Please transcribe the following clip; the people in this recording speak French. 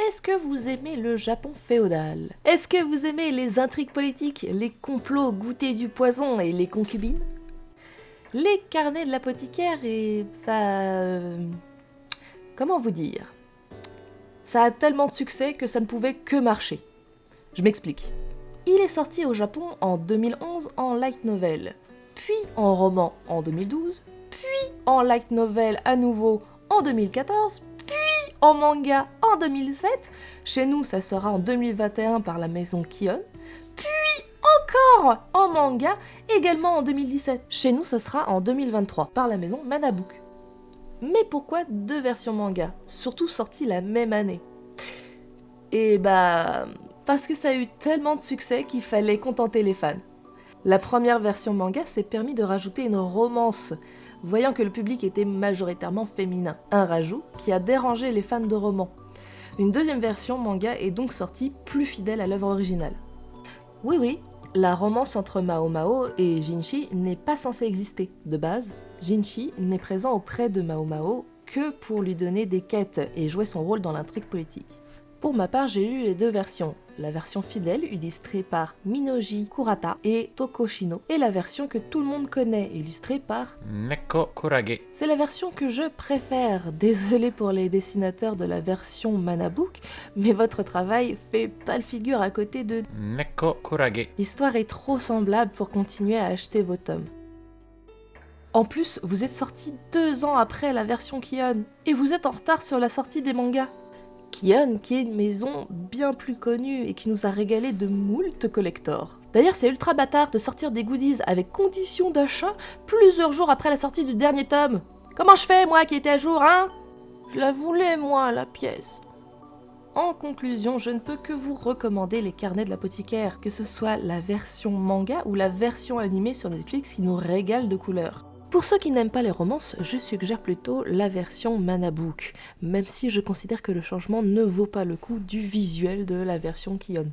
Est-ce que vous aimez le Japon féodal? Est-ce que vous aimez les intrigues politiques, les complots, goûter du poison et les concubines? Les carnets de l'apothicaire et... comment vous dire? Ça a tellement de succès que ça ne pouvait que marcher. Je m'explique. Il est sorti au Japon en 2011 en light novel, puis en roman en 2012, puis en light novel à nouveau en 2014, puis en manga en 2007. Chez nous, ça sera en 2021 par la maison Kion, puis encore en manga également en 2017. Chez nous, ça sera en 2023 par la maison Manabook. Mais pourquoi deux versions manga, surtout sorties la même année? Et parce que ça a eu tellement de succès qu'il fallait contenter les fans. La première version manga s'est permis de rajouter une romance, voyant que le public était majoritairement féminin, un rajout qui a dérangé les fans de romans. Une deuxième version manga est donc sortie plus fidèle à l'œuvre originale. Oui, la romance entre Mao Mao et Jinshi n'est pas censée exister. De base, Jinshi n'est présent auprès de Mao Mao que pour lui donner des quêtes et jouer son rôle dans l'intrigue politique. Pour ma part, j'ai lu les deux versions, la version fidèle illustrée par Minoji Kurata et Tokoshino, et la version que tout le monde connaît illustrée par Neko Kurage. C'est la version que je préfère, désolé pour les dessinateurs de la version Manabook, mais votre travail fait pâle figure à côté de Neko Kurage. L'histoire est trop semblable pour continuer à acheter vos tomes. En plus, vous êtes sorti 2 ans après la version Kion, et vous êtes en retard sur la sortie des mangas. Kion, qui est une maison bien plus connue et qui nous a régalé de moult collectors. D'ailleurs, c'est ultra bâtard de sortir des goodies avec condition d'achat plusieurs jours après la sortie du dernier tome. Comment je fais, moi, qui étais à jour, hein? Je la voulais, moi, la pièce. En conclusion, je ne peux que vous recommander les carnets de l'apothicaire, que ce soit la version manga ou la version animée sur Netflix qui nous régale de couleurs. Pour ceux qui n'aiment pas les romances, je suggère plutôt la version Manabook, même si je considère que le changement ne vaut pas le coup du visuel de la version Kion.